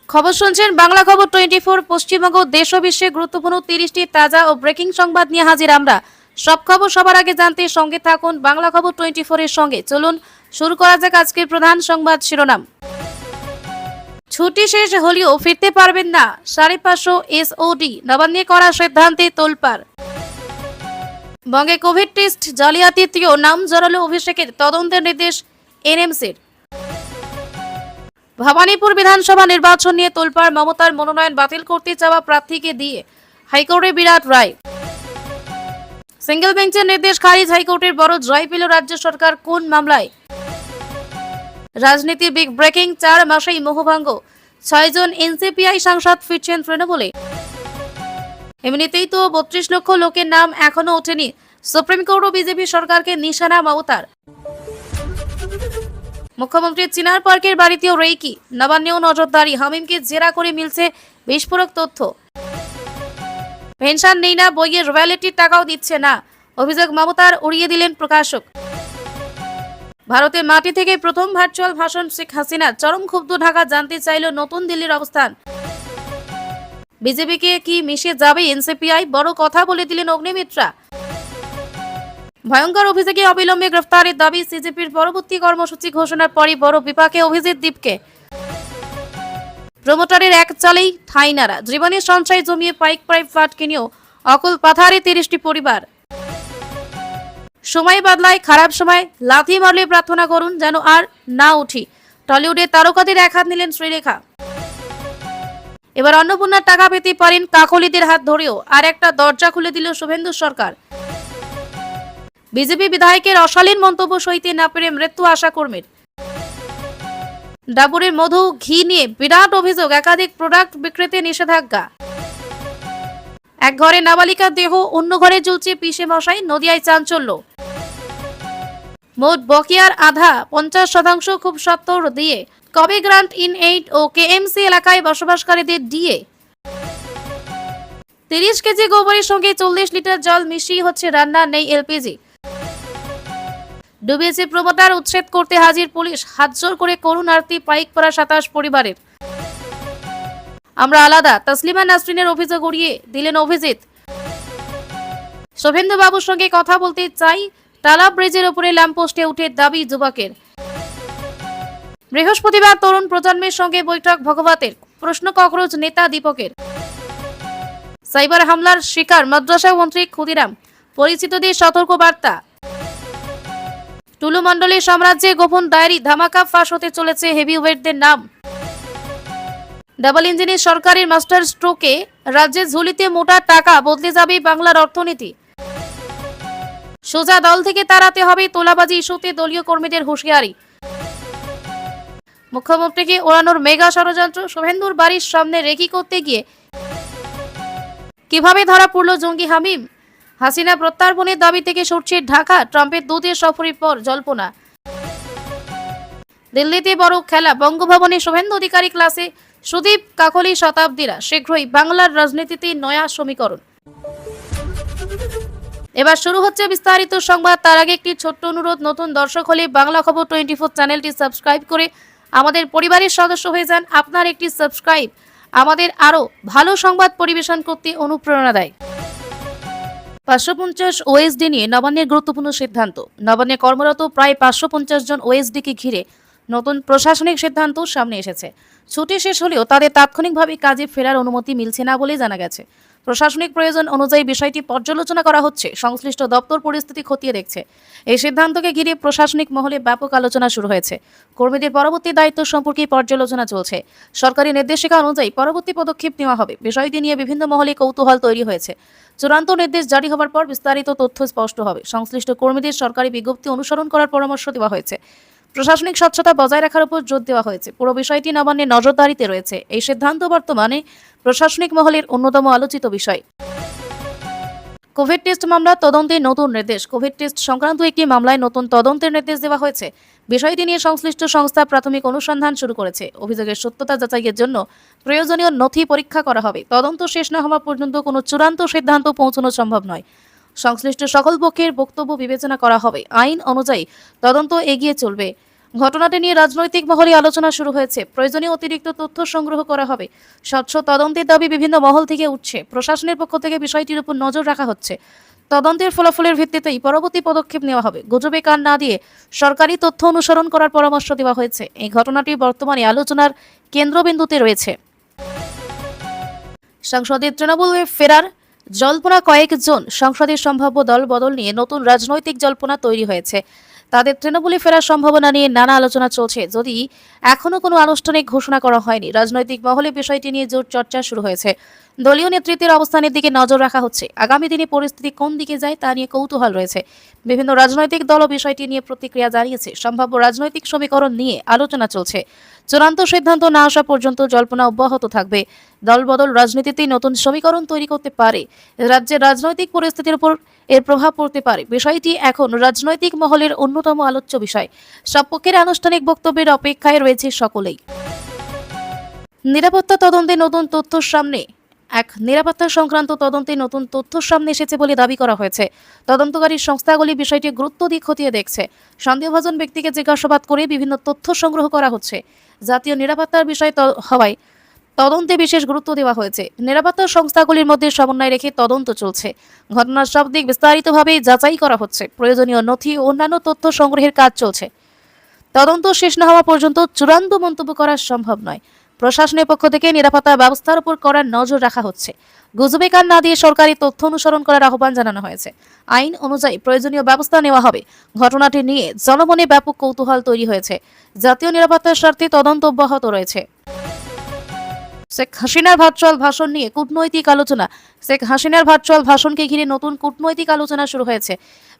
খবর শুনছেন বাংলা খবর 24। পশ্চিমবঙ্গ দেশ ও বিশ্বে গুরুত্বপূর্ণ 30টি তাজা ও ব্রেকিং সংবাদ নিয়ে হাজির আমরা। সব খবর সবার আগে জানতে সঙ্গে থাকুন বাংলা খবর 24 এর সঙ্গে। চলুন শুরু করা যাক আজকের প্রধান সংবাদ শিরোনাম। ছুটি শেষ হলেও ফিরতে পারবেন না 550 এসওডি, নবান্নে করা সিদ্ধান্তে তোলপাড়। বঙ্গে কোভিড টেস্ট জালিয়াতিতেও নাম জড়ালো অভিষেকের, তদন্তের নির্দেশ এনএমসির। ভবানীপুর বিধানসভা নির্বাচন নিয়ে তোলপাড়, মমতার মনোনয়ন বাতিল করতে চাওয়া প্রার্থীকে দিয়ে হাইকোর্টে বিরাট রায়। সিঙ্গেল বেঞ্চের নির্দেশ খারিজ, হাইকোর্টের বড় জয় পেল রাজ্য সরকার কোন মামলায়। রাজনীতির বিগ ব্রেকিং, 4 মাসেই মোহভঙ্গ, 6 জন এনসিপিআই সাংসদ ফিরছেন তৃণমূলে। এমনিতেই তো 32 লক্ষ লোকের নাম এখনো ওঠেনি, সুপ্রিম কোর্ট ও বিজেপি সরকারকে নিশানা মমতার। মুখ্যমন্ত্রী চিনার পার্কের বাড়িতেও রেকি, নবান্নেও নজরদারি, হামিমকে জেরা করে মিলছে বিস্ফোরক তথ্য। পেনশন নেই না, বইয়ের রয়্যালিটির টাকাও দিচ্ছে না, অভিযোগ মমতার, উড়িয়ে দিলেন প্রকাশক। ভারতের মাটি থেকে প্রথম ভার্চুয়াল ভাষণ শেখ হাসিনা, চরম ক্ষুব্ধ ঢাকা, জানতে চাইল নতুন দিল্লির অবস্থান। বিজেপিকে কি মিশে যাবে এনসিপিআই, বড় কথা বলে দিলেন অগ্নিমিত্রা। ভয়ঙ্কর অভিযোগে অবিলম্বে গ্রেফতারের দাবি, সিজেপির পরবর্তী কর্মসূচি ঘোষণার পরই বড় বিপাকে অভিজিৎ দীপকে। প্রমোটারের এক চালেই ঠাঁই নাড়া, জীবনের সঞ্চয় জমিয়ে পাইক প্রাইভ ফ্ল্যাট কিনেও অকুল পাথারে 30টি পরিবার। সময় বদলায়, খারাপ সময় লাথি মারলে প্রার্থনা করুন যেন আর না উঠি, টলিউডের তারকাদের এক হাত নিলেন শ্রীলেখা। এবার অন্নপূর্ণার টাকা পেতে পারেন কাকলিদের হাত ধরেও, আর একটা দরজা খুলে দিল শুভেন্দু সরকার। বিজেপি বিধায়কের অশালীন মন্তব্য সইতে না পেরে মৃত্যু আশা কর্মীর। ডাবরের মধু, ঘি নিয়ে বিরাট অভিযোগ, একাধিক প্রোডাক্ট বিক্রিতে নিষেধাজ্ঞা। এক ঘরে নাবালিকার দেহ, অন্য ঘরে ঝুলছে পিসে মশাই, নদিয়ায় চাঞ্চল্য। মোট বকেয়ার আধা 50% খুব সত্তর দিয়ে কবে গ্রান্ট ইন এইড ও কেএমসি এলাকায় বসবাসকারীদের ডিএ। 30 কেজি গোবরের সঙ্গে 40 লিটার জল মিশিয়ে হচ্ছে রান্না, নেই এলপিজি। ডুবেছে প্রমোটার, উচ্ছেদ করতে হাজির পুলিশ, হাতজোড় করে করুণ আরতি পাইকপাড়া 27 পরিবারের। আমরা আলাদা, তসলিমা নাসরিনের অভিযোগ উড়িয়ে দিলেন অভিজিৎ। শুভেন্দু বাবুর সঙ্গে কথা বলতে চাই, টালা ব্রিজের উপরে ল্যাম্পপোস্টে উঠে দাবি যুবকের। বৃহস্পতিবার তরুণ প্রজন্মের সঙ্গে বৈঠক ভগবতের, প্রশ্ন ককরোচ নেতা দীপকের। সাইবার হামলার শিকার মাদ্রাসা মন্ত্রী ক্ষুদিরাম, পরিচিতদের সতর্ক বার্তা। টুলু মণ্ডলের সাম্রাজ্যে গোপন ডায়েরি, ধামাকা ফাঁস হতে চলেছে হেভিওয়েটদের নাম। ডাবল ইঞ্জিনের সরকারের মাস্টার স্ট্রোকে রাজ্যের ঝুলিতে মোটা টাকা, বদলে যাবে বাংলার অর্থনীতি। সোজা দল থেকে তাড়াতে হবে তোলাবাজি ইস্যুতে দলীয় কর্মীদের হুঁশিয়ারি। মুখ্যমন্ত্রীকে ওড়ানোর মেগা ষড়যন্ত্র, শুভেন্দুর বাড়ির সামনে রেকি করতে গিয়ে কিভাবে ধরা পড়ল জঙ্গি হামিম। হাসিনা প্রত্যার্পণের দাবি থেকে সরছে ঢাকা, ট্রাম্পের 2 দিন সফরের পর জল্পনা। দিল্লিতে বড় খেলা, বঙ্গভবনে শুভেন্দু অধিকারী ক্লাসে সুদীপ কাকলি, শতাব্দীরা, শীঘ্রই বাংলার রাজনীতিতে নয়া সমীকরণ। এবার শুরু হচ্ছে বিস্তারিত সংবাদ। তার আগে একটি ছোট্ট অনুরোধ, নতুন দর্শক হলে বাংলা খবর 24 চ্যানেলটি সাবস্ক্রাইব করে আমাদের পরিবারের সদস্য হয়ে যান। আপনার একটি সাবস্ক্রাইব আমাদের আরো ভালো সংবাদ পরিবেশন করতে অনুপ্রেরণা দেয়। 550 ওএসডি নিয়ে নবান্নের গুরুত্বপূর্ণ সিদ্ধান্ত। নবান্নে কর্মরত প্রায় 550 জন ওএসডিকে ঘিরে নতুন প্রশাসনিক সিদ্ধান্ত সামনে এসেছে। ছুটি শেষ হলেও তাদের তাৎক্ষণিকভাবে কাজে ফেরার অনুমতি মিলছে না বলে জানা গেছে। প্রশাসনিক প্রয়োজন অনুযায়ী বিষয়টি পর্যালোচনা করা হচ্ছে, সংশ্লিষ্ট দপ্তর পরিস্থিতি খতিয়ে দেখছে। এই সিদ্ধান্তকে ঘিরে প্রশাসনিক মহলে ব্যাপক আলোচনা শুরু হয়েছে। কর্মীদের পরবর্তী দায়িত্ব সম্পর্কে পর্যালোচনা চলছে। সরকারি নির্দেশিকা অনুযায়ী পরবর্তী পদক্ষেপ নেওয়া হবে। বিষয়টি নিয়ে বিভিন্ন মহলে কৌতূহল তৈরি হয়েছে। চূড়ান্ত নির্দেশ জারি হওয়ার পর বিস্তারিত তথ্য স্পষ্ট হবে। সংশ্লিষ্ট কর্মীদের সরকারি বিজ্ঞপ্তি অনুসরণ করার পরামর্শ দেওয়া হয়েছে। প্রশাসনিক স্বচ্ছতা বজায় রাখার উপর জোর দেওয়া হয়েছে। পুরো বিষয়টি নবান্নের নজরদারিতে রয়েছে। এই সিদ্ধান্ত বর্তমানে প্রশাসনিক মহলের অন্যতম আলোচিত বিষয়। কোভিড টেস্ট মামলা তদন্তে নতুন নির্দেশ। কোভিড টেস্ট সংক্রান্ত একটি মামলায় নতুন তদন্তের নির্দেশ দেওয়া হয়েছে। বিষয়টি নিয়ে সংশ্লিষ্ট সংস্থা প্রাথমিক অনুসন্ধান শুরু করেছে। অভিযোগের সত্যতা যাচাইয়ের জন্য প্রয়োজনীয় নথি পরীক্ষা করা হবে। তদন্ত শেষ না হওয়া পর্যন্ত কোনো চূড়ান্ত সিদ্ধান্ত পৌঁছানো সম্ভব নয়। সংশ্লিষ্ট সকল পক্ষের বক্তব্য বিবেচনা করা হবে। আইন অনুযায়ী তদন্ত এগিয়ে চলবে। ঘটনাটি নিয়ে রাজনৈতিক মহলে আলোচনা শুরু হয়েছে। প্রয়োজনীয় অতিরিক্ত তথ্য সংগ্রহ করা হবে। স্বচ্ছ তদন্তের দাবি বিভিন্ন মহল থেকে উঠছে। প্রশাসনের পক্ষ থেকে বিষয়টির উপর নজর রাখা হচ্ছে। তদন্তের ফলাফলের ভিত্তিতেই পরবর্তী পদক্ষেপ নেওয়া হবে। গুজবে কান না দিয়ে সরকারি তথ্য অনুসরণ করার পরামর্শ দেওয়া হয়েছে। এই ঘটনাটি বর্তমানে আলোচনার কেন্দ্রবিন্দুতে রয়েছে। সংসদের তৃণমূলে ফেরার জল্পনা। কয়েকজন সংসদের সম্ভাব্য দল বদল নিয়ে নতুন রাজনৈতিক জল্পনা তৈরি হয়েছে। তাদের তৃণমূলে ফেরার সম্ভাবনা নিয়ে নানা আলোচনা চলছে। যদি এখনো কোনো আনুষ্ঠানিক ঘোষণা করা হয়নি, রাজনৈতিক মহলে বিষয়টি নিয়ে জোর চর্চা শুরু হয়েছে। দলীয় নেতৃত্বের অবস্থানের দিকে নজর রাখা হচ্ছে। আগামী দিনে পরিস্থিতি কোন দিকে যায় তা নিয়ে কৌতূহল রয়েছে। বিভিন্ন রাজনৈতিক দলও বিষয়টি নিয়ে প্রতিক্রিয়া জানিয়েছে। সম্ভাব্য রাজনৈতিক সমীকরণ নিয়ে আলোচনা চলছে। চূড়ান্ত সিদ্ধান্ত না আসা পর্যন্ত জল্পনা অব্যাহত থাকবে। দলবদল রাজনীতিতে নতুন সমীকরণ তৈরি করতে পারে। রাজ্যের রাজনৈতিক পরিস্থিতির উপর এর প্রভাব পড়তে পারে। বিষয়টি এখন রাজনৈতিক মহলের অন্যতম আলোচ্য বিষয়। সব পক্ষের আনুষ্ঠানিক বক্তব্যের অপেক্ষায় রয়েছে সকলেই। নিরাপত্তা তদন্তে নতুন তথ্য সামনে। নিরাপত্তা সংক্রান্ত তদন্তে নতুন তথ্য সামনে এসেছে বলে দাবি করা হয়েছে। তদন্তকারী সংস্থাগুলি বিষয়টি গুরুত্ব দিয়ে খতিয়ে দেখছে। সন্দেহভাজন ব্যক্তিকে জিজ্ঞাসাবাদ করে বিভিন্ন তথ্য সংগ্রহ করা হচ্ছে। জাতীয় নিরাপত্তার বিষয় হওয়ায় তদন্তে বিশেষ গুরুত্ব দেওয়া হয়েছে। নিরাপত্তা সংস্থাগুলির মধ্যে সমন্বয় রেখে তদন্ত চলছে। ঘটনার সব দিক বিস্তারিতভাবে যাচাই করা হচ্ছে। প্রয়োজনীয় নথি ও অন্যান্য তথ্য সংগ্রহের কাজ চলছে। তদন্ত শেষ না হওয়া পর্যন্ত চূড়ান্ত মন্তব্য করা সম্ভব নয়। প্রশাসনের পক্ষ থেকে নিরাপত্তা ব্যবস্থার উপর কড়া নজর রাখা হচ্ছে। গুজবে কান না দিয়ে সরকারি তথ্য অনুসরণ করার আহ্বান জানানো হয়েছে। আইন অনুযায়ী প্রয়োজনীয় ব্যবস্থা নেওয়া হবে। ঘটনাটি নিয়ে জনমনে ব্যাপক কৌতূহল তৈরি হয়েছে। জাতীয় নিরাপত্তার স্বার্থে তদন্ত অব্যাহত রয়েছে। শেখ হাসিনার ভার্চুয়াল ভাষণ নিয়ে কূটনৈতিক আলোচনা। শেখ হাসিনার ভার্চুয়াল ভাষণকে ঘিরে নতুন কূটনৈতিক আলোচনা শুরু হয়েছে।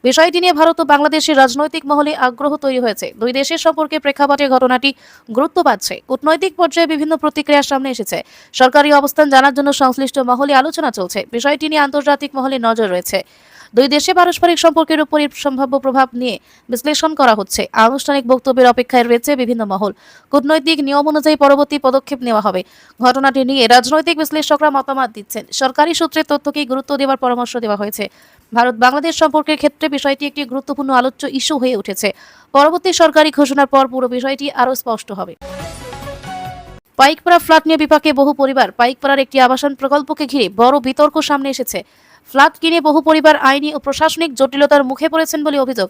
বিষয়টি নিয়ে ভারত ও বাংলাদেশের রাজনৈতিক মহলে আগ্রহ তৈরি হয়েছে। দুই দেশের সম্পর্কে প্রেক্ষাপটে ঘটনাটি গুরুত্ব পাচ্ছে। কূটনৈতিক পর্যায়ে বিভিন্ন প্রতিক্রিয়ার সামনে এসেছে। সরকারি অবস্থান জানার জন্য সংশ্লিষ্ট মহলে আলোচনা চলছে। বিষয়টি নিয়ে আন্তর্জাতিক মহলে নজর রয়েছে। দুই দেশে পারস্পরিক সম্পর্কের উপর সম্ভাব্য প্রভাব নিয়ে বিশ্লেষণ করা হচ্ছে। আনুষ্ঠানিক বক্তব্যের অপেক্ষায় রয়েছে বিভিন্ন মহল। কূটনৈতিক নিয়ম অনুযায়ী পরবর্তী পদক্ষেপ নেওয়া হবে। ঘটনাটি নিয়ে রাজনৈতিক বিশ্লেষকরা মতামত দিচ্ছেন। সরকারি সূত্রের তথ্যকে গুরুত্ব দেওয়ার পরামর্শ দেওয়া হয়েছে। ভারত বাংলাদেশ সম্পর্কের ক্ষেত্রে বিষয়টি একটি গুরুত্বপূর্ণ আলোচ্য ইস্যু হয়ে উঠেছে। পরবর্তী সরকারি ঘোষণার পর পুরো বিষয়টি আরও স্পষ্ট হবে। পাইকপাড়া ফ্ল্যাট নিয়ে বিপাকে বহু পরিবার। পাইকপাড়ার একটি আবাসন প্রকল্পকে ঘিরে বড় বিতর্ক সামনে এসেছে। ফ্ল্যাট কিনে বহু পরিবার আইনি ও প্রশাসনিক জটিলতার মুখে পড়েছেন বলে অভিযোগ।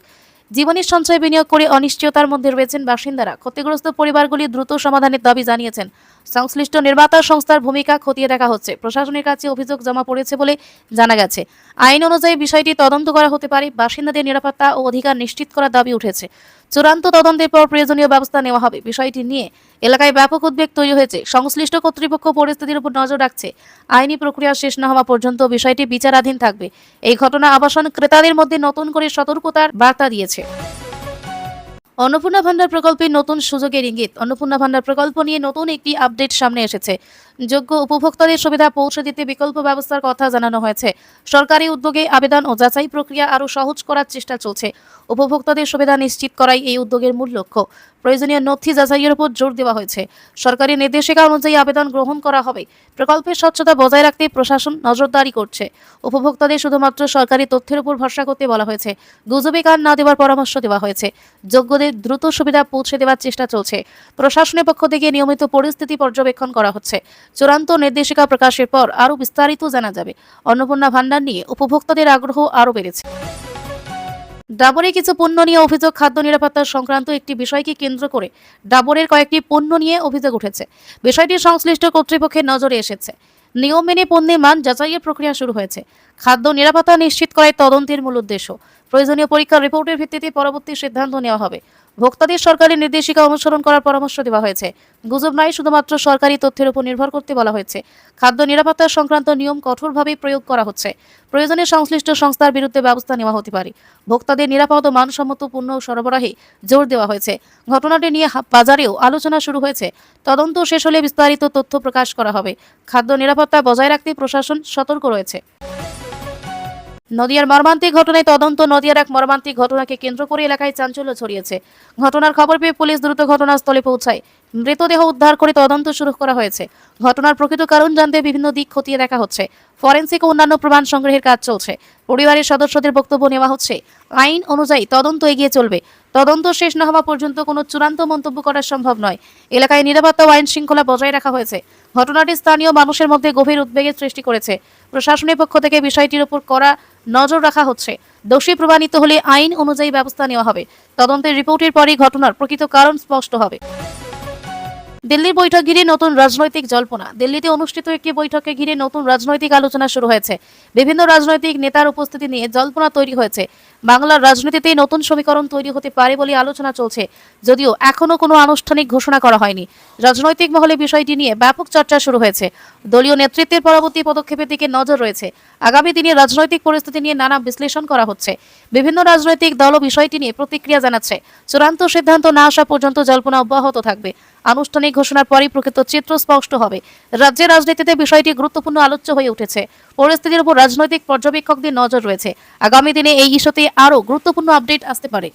জীবনের সঞ্চয় বিনিয়োগ করে অনিশ্চয়তার মধ্যে রয়েছেন বাসিন্দারা। ক্ষতিগ্রস্ত পরিবারগুলি দ্রুত সমাধানের দাবি জানিয়েছেন। সংশ্লিষ্ট নির্মাতা সংস্থার ভূমিকা খতিয়ে দেখা হচ্ছে। প্রশাসনের কাছে অভিযোগ জমা পড়েছে বলে জানা গেছে। আইন অনুযায়ী বিষয়টি তদন্ত করা হতে পারে। বাসিন্দাদের নিরাপত্তা ও অধিকার নিশ্চিত করার দাবি উঠেছে। চূড়ান্ত তদন্তের পর প্রয়োজনীয় ব্যবস্থা নেওয়া হবে। বিষয়টি নিয়ে এলাকায় ব্যাপক উদ্বেগ তৈরি হয়েছে। সংশ্লিষ্ট কর্তৃপক্ষ পরিস্থিতির উপর নজর রাখছে। আইনি প্রক্রিয়া শেষ না হওয়া পর্যন্ত বিষয়টি বিচারাধীন থাকবে। এই ঘটনা আবাসন ক্রেতাদের মধ্যে নতুন করে সতর্কতার বার্তা দিয়েছে। অন্নপূর্ণা ভান্ডার প্রকল্পের নতুন সুযোগের ইঙ্গিত। অন্নপূর্ণা ভান্ডার প্রকল্প নিয়ে নতুন একটি আপডেট সামনে এসেছে। যোগ্য উপভোক্তাদের সুবিধা পৌঁছে দিতে বিকল্প ব্যবস্থার কথা জানানো হয়েছে। সরকারি উদ্যোগে আবেদন ও যাচাই প্রক্রিয়া আরও সহজ করার চেষ্টা চলছে। উপভোক্তাদের সুবিধা নিশ্চিত করাই এই উদ্যোগের মূল লক্ষ্য। প্রয়োজনীয় নথি যাচাইয়ের উপর জোর দেওয়া হয়েছে। সরকারি নির্দেশিকা অনুযায়ী আবেদন গ্রহণ করা হবে। প্রকল্পের স্বচ্ছতা বজায় রাখতে প্রশাসন নজরদারি করছে। উপভোক্তাদের শুধুমাত্র সরকারি তথ্যের উপর ভরসা করতে বলা হয়েছে। গুজবে কান না দেওয়ার পরামর্শ দেওয়া হয়েছে। যোগ্যদের দ্রুত সুবিধা পৌঁছে দেওয়ার চেষ্টা চলছে। প্রশাসনের পক্ষ থেকে নিয়মিত পরিস্থিতি পর্যবেক্ষণ করা হচ্ছে। চূড়ান্ত নির্দেশিকা প্রকাশের পর আরও বিস্তারিত জানা যাবে। অন্নপূর্ণা ভান্ডার নিয়ে উপভোক্তাদের আগ্রহ আরও বেড়েছে। ডাবরে কিছু পণ্য নিয়ে অভিযোগ। খাদ্য নিরাপত্তা সংক্রান্ত একটি বিষয়কে কেন্দ্র করে ডাবরের কয়েকটি পণ্য নিয়ে অভিযোগ উঠেছে। বিষয়টি সংশ্লিষ্ট কর্তৃপক্ষের নজরে এসেছে। নিয়ম মেনে পণ্যের মান যাচাইয়ের প্রক্রিয়া শুরু হয়েছে। খাদ্য নিরাপত্তা নিশ্চিত করাই তদন্তের মূল উদ্দেশ্য। প্রয়োজনীয় পরীক্ষার রিপোর্টের ভিত্তিতে পরবর্তী সিদ্ধান্ত নেওয়া হবে। ভোক্তাদের সরকারি নির্দেশিকা অনুসরণ করার পরামর্শ দেওয়া হয়েছে। গুজব নয়, শুধুমাত্র সরকারি তথ্যের উপর নির্ভর করতে বলা হয়েছে। খাদ্য নিরাপত্তা সংক্রান্ত নিয়ম কঠোরভাবে প্রয়োগ করা হচ্ছে। প্রয়োজনে সংশ্লিষ্ট সংস্থার বিরুদ্ধে ব্যবস্থা নেওয়া হতে পারে। ভোক্তাদের নিরাপদ ও মানসম্মত পণ্য সরবরাহে জোর দেওয়া হয়েছে। ঘটনাটি নিয়ে বাজারেও আলোচনা শুরু হয়েছে। তদন্ত শেষ হলে বিস্তারিত তথ্য প্রকাশ করা হবে। খাদ্য নিরাপত্তা বজায় রাখতে প্রশাসন সতর্ক রয়েছে। নদিয়ার মর্মান্তিক ঘটনায় তদন্ত। নদিয়ার এক মর্মান্তিক ঘটনাকে কেন্দ্র করে এলাকায় চাঞ্চল্য ছড়িয়েছে। ঘটনার খবর পেয়ে পুলিশ দ্রুত ঘটনাস্থলে পৌঁছায়। মৃতদেহ উদ্ধার করে তদন্ত শুরু করা হয়েছে। ঘটনার প্রকৃত কারণ জানতে বিভিন্ন দিক খতিয়ে দেখা হচ্ছে। ফরেনসিক ও অন্যান্য প্রমাণ সংগ্রহের কাজ চলছে। পরিবারের সদস্যদের বক্তব্য নেওয়া হচ্ছে। আইন অনুযায়ী তদন্ত এগিয়ে চলবে। তদন্ত শেষ না হওয়া পর্যন্ত কোনো চূড়ান্ত মন্তব্য করা সম্ভব নয়। এলাকায় নিরাপত্তা ও আইন শৃঙ্খলা বজায় রাখা হয়েছে। ঘটনাটি স্থানীয় মানুষের মধ্যে গভীর উদ্বেগের সৃষ্টি করেছে। প্রশাসনের পক্ষ থেকে বিষয়টির উপর কড়া নজর রাখা হচ্ছে। দোষী প্রমাণিত হলে আইন অনুযায়ী ব্যবস্থা নেওয়া হবে। তদন্তের রিপোর্টের পরই ঘটনার প্রকৃত কারণ স্পষ্ট হবে। দিল্লির বৈঠক ঘিরে নতুন রাজনৈতিক জল্পনা। দিল্লিতে অনুষ্ঠিত একটি বৈঠকে ঘিরে নতুন রাজনৈতিক আলোচনা শুরু হয়েছে। বিভিন্ন রাজনৈতিক নেতার উপস্থিতি নিয়ে জল্পনা তৈরি হয়েছে। বাংলার রাজনীতিতে নতুন সমীকরণ তৈরি হতে পারে বলে আলোচনা চলছে, যদিও এখনো কোনো আনুষ্ঠানিক ঘোষণা করা হয়নি। রাজনৈতিক মহলে বিষয়টি নিয়ে ব্যাপক চর্চা শুরু হয়েছে। দলীয় নেতৃত্বের পরবর্তী পদক্ষেপের দিকে নজর রয়েছে। আগামী দিনে রাজনৈতিক পরিস্থিতি নিয়ে নানা বিশ্লেষণ করা হচ্ছে। বিভিন্ন রাজনৈতিক দলও বিষয়টি নিয়ে প্রতিক্রিয়া জানাচ্ছে। চূড়ান্ত সিদ্ধান্ত না আসা পর্যন্ত জল্পনা অব্যাহত থাকবে। আনুষ্ঠানিক ঘোষণার পরই প্রকৃত চিত্র স্পষ্ট হবে। রাজ্যের রাজনীতিতে বিষয়টি গুরুত্বপূর্ণ আলোচ্য হয়ে উঠেছে। পরিস্থিতির উপর রাজনৈতিক পর্যবেক্ষকদের নজর রয়েছে। আগামী দিনে এই ইস্যুতে আরও গুরুত্বপূর্ণ আপডেট আসতে পারে।